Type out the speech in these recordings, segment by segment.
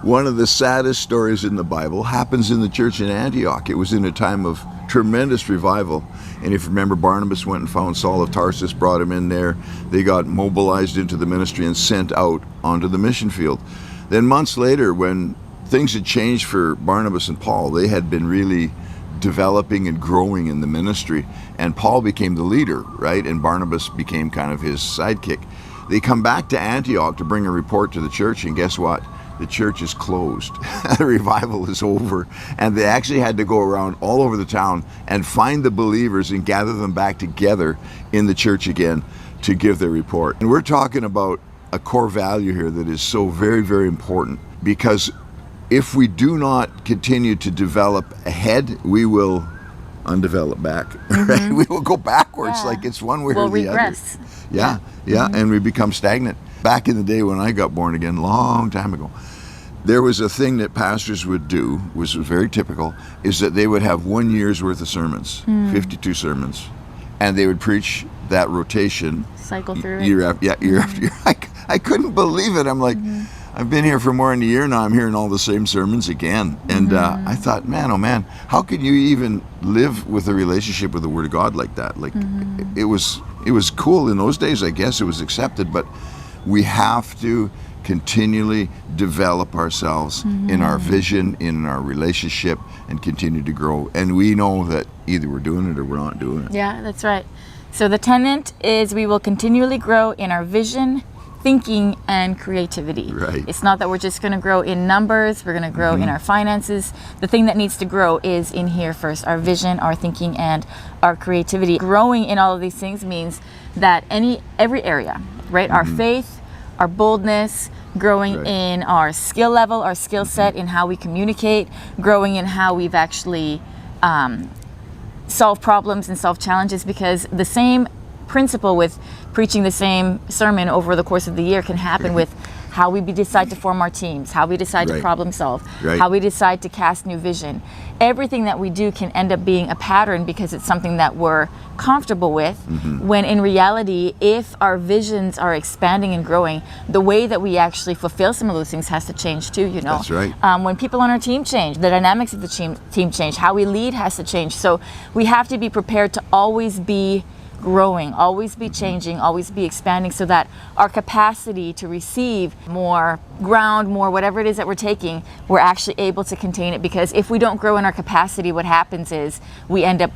One of the saddest stories in the Bible happens in the church in Antioch. It was in a time of tremendous revival. And if you remember, Barnabas went and found Saul of Tarsus, brought him in there. They got mobilized into the ministry and sent out onto the mission field. Then months later, when things had changed for Barnabas and Paul, they had been really developing and growing in the ministry. And Paul became the leader, right? And Barnabas became kind of his sidekick. They come back to Antioch to bring a report to the church, and guess what? The church is closed. The revival is over. And they actually had to go around all over the town and find the believers and gather them back together in the church again to give their report. And we're talking about a core value here that is so very, very important, because if we do not continue to develop ahead, we will undevelop back. Right? We will go backwards, like it's one way or the regress. Other. Yeah, and we become stagnant. Back in the day when I got born again, long time ago, there was a thing that pastors would do, which was very typical, is that they would have 1 year's worth of sermons, 52 sermons, and they would preach that rotation. Cycle through year after year. I couldn't believe it. I'm like, I've been here for more than a year now. I'm hearing all the same sermons again. And I thought, man, oh man, how could you even live with a relationship with the Word of God like that? Like, it was cool in those days, I guess. It was accepted, but we have to continually develop ourselves in our vision, in our relationship, and continue to grow. And we know that either we're doing it or we're not doing it. Yeah, that's right. So the tenet is we will continually grow in our vision, thinking, and creativity. Right. It's not that we're just going to grow in numbers, we're going to grow in our finances. The thing that needs to grow is in here first, our vision, our thinking, and our creativity. Growing in all of these things means that every area, right? Our faith, our boldness, growing in our skill level, our skill set, in how we communicate, growing in how we've actually solved problems and solved challenges, because the same principle with preaching the same sermon over the course of the year can happen with how we decide to form our teams, how we decide to problem solve, how we decide to cast new vision. Everything that we do can end up being a pattern because it's something that we're comfortable with, when in reality, if our visions are expanding and growing, the way that we actually fulfill some of those things has to change too, you know. That's right. When people on our team change, the dynamics of the team change, how we lead has to change. So we have to be prepared to always be growing, always be changing, always be expanding, so that our capacity to receive more ground, more whatever it is that we're taking, we're actually able to contain it. Because if we don't grow in our capacity, what happens is we end up,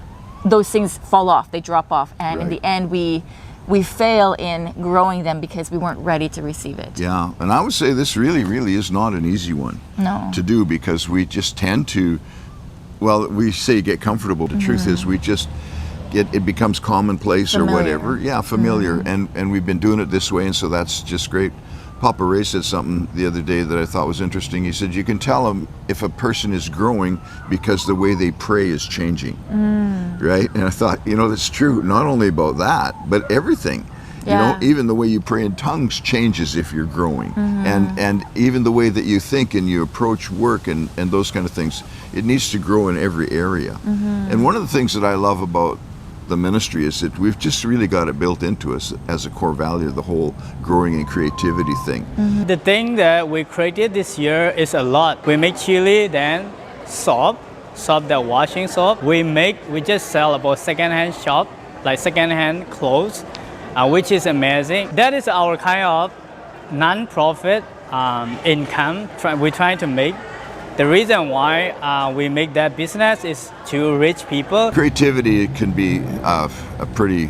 those things fall off, they drop off, and in the end we fail in growing them because we weren't ready to receive it. Yeah, and I would say this really is not an easy one to do, because we just tend to, well, we say get comfortable. The truth is we just it becomes commonplace or whatever. Yeah, familiar. And we've been doing it this way, and so that's just great. Papa Ray said something the other day that I thought was interesting. He said, you can tell if a person is growing because the way they pray is changing. Right? And I thought, that's true, not only about that, but everything. Even the way you pray in tongues changes if you're growing. And even the way that you think and you approach work and those kind of things, it needs to grow in every area. And one of the things that I love about the ministry is that we've just really got it built into us as a core value, the whole growing and creativity thing. The thing that we created this year is a lot. We make chili, then soap that washing soap. We just sell about secondhand shop, like secondhand clothes, which is amazing. That is our kind of non-profit income we're trying to make. The reason why we make that business is to reach people. Creativity can be a pretty,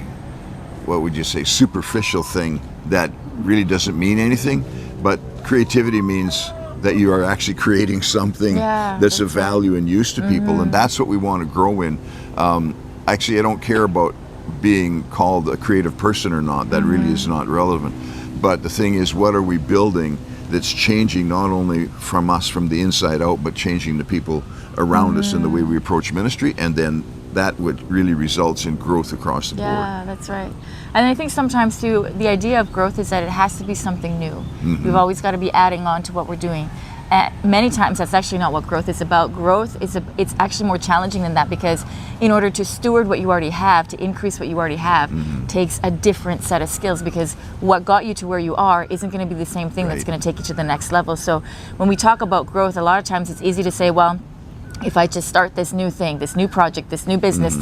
what would you say, superficial thing that really doesn't mean anything, but creativity means that you are actually creating something that's of value and use to people, and that's what we want to grow in. Actually, I don't care about being called a creative person or not. That really is not relevant. But the thing is, what are we building that's changing not only from us from the inside out, but changing the people around us in the way we approach ministry, and then that would really results in growth across the board. Yeah, that's right. And I think sometimes too, the idea of growth is that it has to be something new. We've always got to be adding on to what we're doing. many times that's actually not what growth is about. Growth is it's actually more challenging than that, because in order to steward what you already have, to increase what you already have, takes a different set of skills, because what got you to where you are isn't going to be the same thing that's going to take you to the next level. So when we talk about growth, a lot of times it's easy to say, well, if I just start this new thing, this new project, this new business,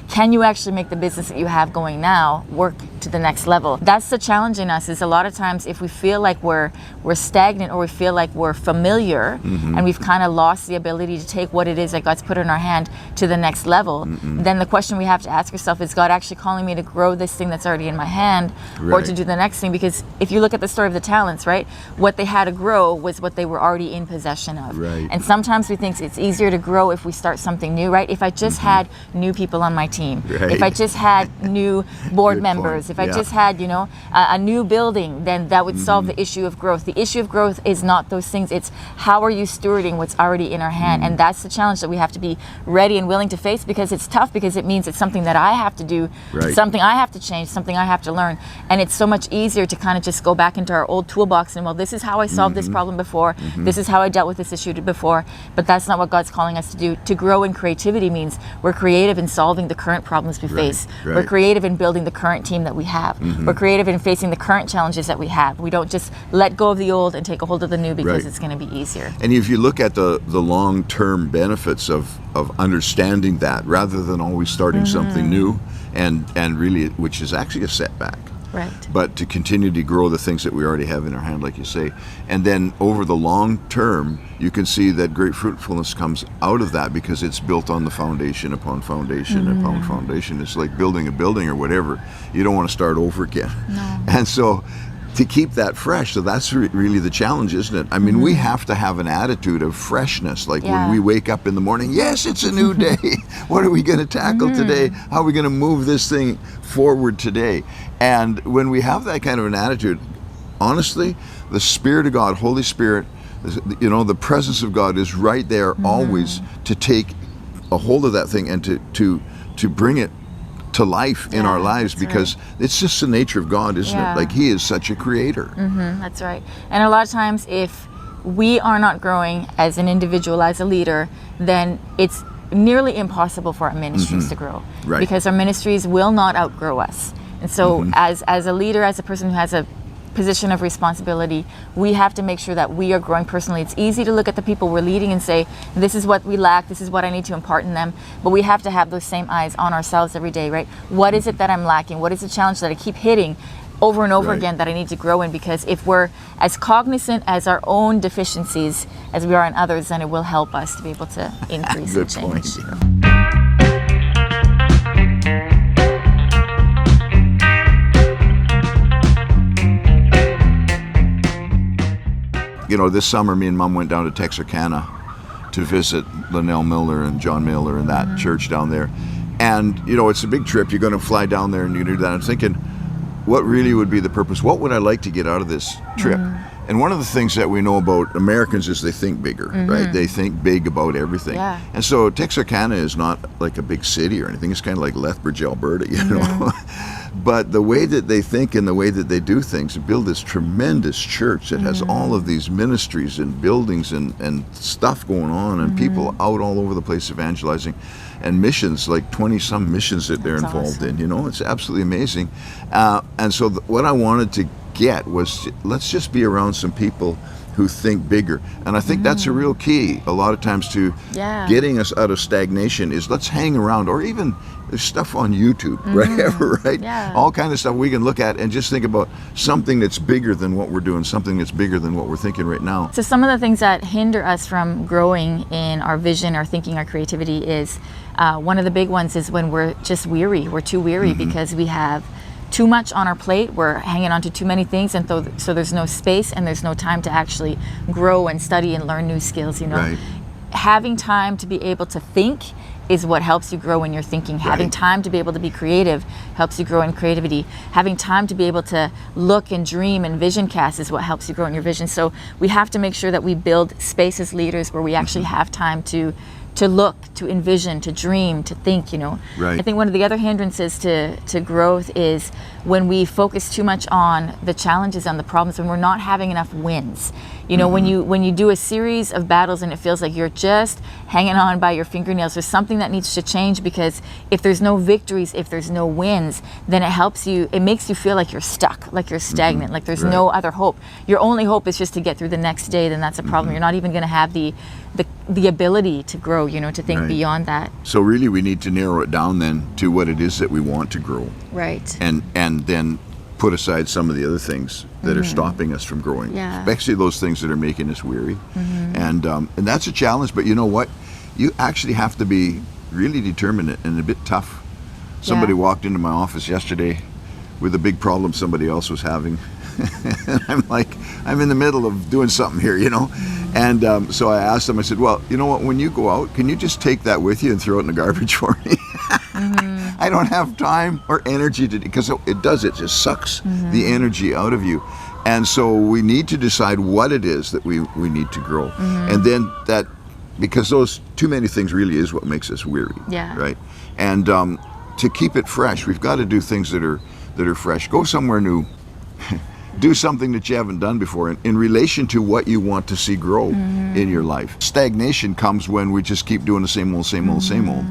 can you actually make the business that you have going now work to the next level? That's the challenge in us, is a lot of times if we feel like we're stagnant, or we feel like we're familiar, and we've kind of lost the ability to take what it is that God's put in our hand to the next level, then the question we have to ask ourselves, is God actually calling me to grow this thing that's already in my hand, or to do the next thing? Because if you look at the story of the talents, right, what they had to grow was what they were already in possession of. And sometimes we think it's easier to grow if we start something new, right? If I just had new people on my team, if I just had new board members, if I just had, you know, a new building, then that would solve the issue of growth. The issue of growth is not those things. It's how are you stewarding what's already in our hand? And that's the challenge that we have to be ready and willing to face, because it's tough, because it means it's something that I have to do, something I have to change, something I have to learn. And it's so much easier to kind of just go back into our old toolbox and, well, this is how I solved this problem before. This is how I dealt with this issue before. But that's not what God's calling us to do. To grow in creativity means we're creative in solving the current problems we face. We're creative in building the current team that we have. We're creative in facing the current challenges that we have. We don't just let go of the old and take a hold of the new because it's going to be easier. And if you look at the long-term benefits of understanding that, rather than always starting something new and really, which is actually a setback. But to continue to grow the things that we already have in our hand, like you say. And then over the long term, you can see that great fruitfulness comes out of that, because it's built on the foundation upon foundation upon foundation. It's like building a building or whatever. You don't want to start over again. And so to keep that fresh, so that's really the challenge, isn't it? I mean, we have to have an attitude of freshness, like when we wake up in the morning, yes, it's a new day. What are we going to tackle today? How are we going to move this thing forward today? And when we have that kind of an attitude, honestly, the Spirit of God, Holy Spirit, you know, the presence of God is right there always to take a hold of that thing and to bring it to life in our lives, because it's just the nature of God, isn't it? Like, He is such a creator. That's right. And a lot of times, if we are not growing as an individual, as a leader, then it's nearly impossible for our ministries to grow, because our ministries will not outgrow us. And so as a leader, as a person who has a position of responsibility, we have to make sure that we are growing personally. It's easy to look at the people we're leading and say, this is what we lack, this is what I need to impart in them, but we have to have those same eyes on ourselves every day, right? What is it that I'm lacking? What is the challenge that I keep hitting over and over again that I need to grow in? Because if we're as cognizant as our own deficiencies as we are in others, then it will help us to be able to increase and change. You know, this summer, me and Mom went down to Texarkana to visit Linnell Miller and John Miller and that church down there. And, you know, it's a big trip. You're going to fly down there and you do that. I'm thinking, what really would be the purpose? What would I like to get out of this trip? And one of the things that we know about Americans is they think bigger, right? They think big about everything. And so Texarkana is not like a big city or anything. It's kind of like Lethbridge, Alberta, you know. But the way that they think and the way that they do things, build this tremendous church that has all of these ministries and buildings and stuff going on, and people out all over the place evangelizing, and missions, like 20-some missions that they're involved in, you know. It's absolutely amazing. And so what I wanted to get was, let's just be around some people who think bigger. And I think that's a real key a lot of times to getting us out of stagnation, is let's hang around, or even there's stuff on YouTube, right? All kind of stuff we can look at and just think about something that's bigger than what we're doing, something that's bigger than what we're thinking right now. So some of the things that hinder us from growing in our vision, our thinking, our creativity is, one of the big ones is when we're just weary. We're too weary because we have too much on our plate. We're hanging on to too many things, and so there's no space and there's no time to actually grow and study and learn new skills, you know. Having time to be able to think is what helps you grow in your thinking. Having time to be able to be creative helps you grow in creativity. Having time to be able to look and dream and vision cast is what helps you grow in your vision. So we have to make sure that we build space as leaders where we actually have time to to look, to envision, to dream, to think, you know. Right. I think one of the other hindrances to growth is when we focus too much on the challenges and the problems, when we're not having enough wins. You know, when you do a series of battles and it feels like you're just hanging on by your fingernails, there's something that needs to change, because if there's no victories, if there's no wins, then it makes you feel like you're stuck, like you're stagnant, like there's no other hope. Your only hope is just to get through the next day, then that's a problem. You're not even going to have the ability to grow, you know, to think beyond that. So really we need to narrow it down then to what it is that we want to grow. Right. And then put aside some of the other things that are stopping us from growing, especially those things that are making us weary. And that's a challenge, but you know what? You actually have to be really determined and a bit tough. Somebody walked into my office yesterday with a big problem somebody else was having. And I'm like, I'm in the middle of doing something here, you know? And so I asked them, I said, well, you know what, when you go out, can you just take that with you and throw it in the garbage for me? I don't have time or energy to, because it just sucks the energy out of you. And so we need to decide what it is that we need to grow. And then that, because those too many things really is what makes us weary, right? And to keep it fresh, we've got to do things that are fresh. Go somewhere new. Do something that you haven't done before in relation to what you want to see grow in your life. Stagnation comes when we just keep doing the same old.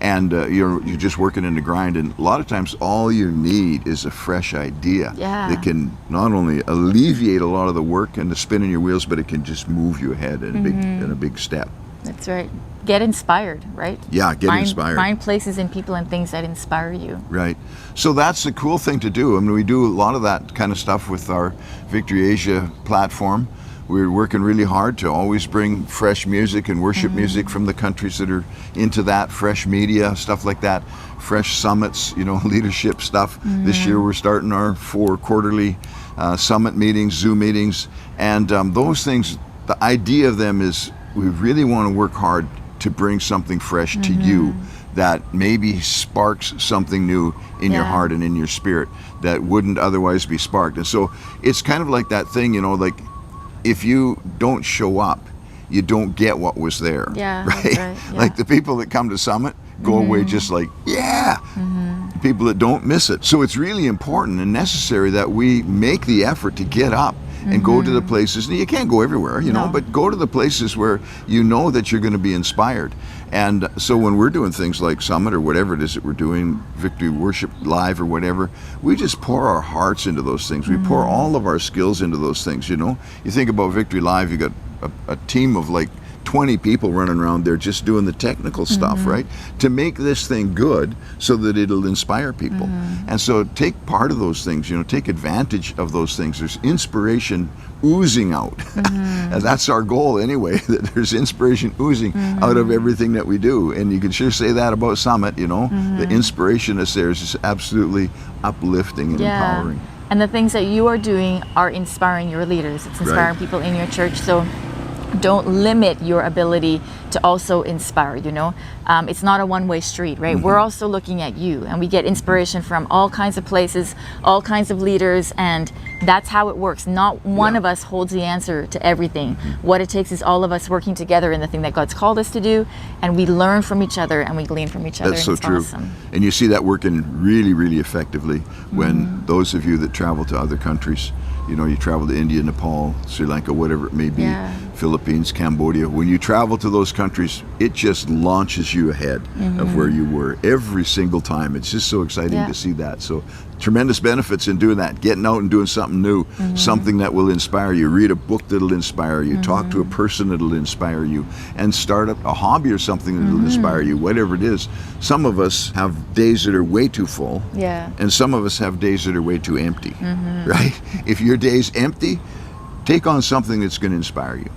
And you're just working in the grind. And a lot of times all you need is a fresh idea that can not only alleviate a lot of the work and the spin in your wheels, but it can just move you ahead in a big step. That's right. Get inspired, right? Yeah, inspired. Find places and people and things that inspire you. Right. So that's the cool thing to do. I mean, we do a lot of that kind of stuff with our Victory Asia platform. We're working really hard to always bring fresh music and worship music from the countries that are into that, fresh media, stuff like that, fresh summits, you know, leadership stuff. This year we're starting our 4 quarterly summit meetings, Zoom meetings, and those things, the idea of them is we really want to work hard to bring something fresh to you that maybe sparks something new in your heart and in your spirit that wouldn't otherwise be sparked. And so it's kind of like that thing, you know, like if you don't show up, you don't get what was there. Yeah, right? That's right. Yeah. Like the people that come to Summit go away just like, people that don't miss it. So it's really important and necessary that we make the effort to get up and go to the places. And you can't go everywhere, you know, but go to the places where you know that you're going to be inspired. And so when we're doing things like Summit or whatever it is that we're doing, Victory Worship Live or whatever, we just pour our hearts into those things. We pour all of our skills into those things, you know. You think about Victory Live, you got a team of like 20 people running around there just doing the technical stuff, right? To make this thing good so that it'll inspire people. And so take part of those things, you know, take advantage of those things. There's inspiration oozing out. And that's our goal anyway, that there's inspiration oozing out of everything that we do. And you can sure say that about Summit, you know. The inspiration that's there is just absolutely uplifting and empowering. And the things that you are doing are inspiring your leaders. It's inspiring people in your church. So don't limit your ability to also inspire, you know. It's not a one-way street, right? We're also looking at you, and we get inspiration from all kinds of places, all kinds of leaders, and that's how it works. Not one of us holds the answer to everything. What it takes is all of us working together in the thing that God's called us to do, and we learn from each other and we glean from each other. That's so it's true. Awesome. And you see that working really, really effectively when those of you that travel to other countries, you know, you travel to India, Nepal, Sri Lanka, whatever it may be, Philippines, Cambodia. When you travel to those countries, it just launches you ahead of where you were every single time. It's just so exciting to see that. So tremendous benefits in doing that, getting out and doing something new, something that will inspire you. Read a book that'll inspire you, talk to a person that'll inspire you, and start up a hobby or something that'll inspire you, whatever it is. Some of us have days that are way too full, and some of us have days that are way too empty, right? If your day's empty, take on something that's going to inspire you.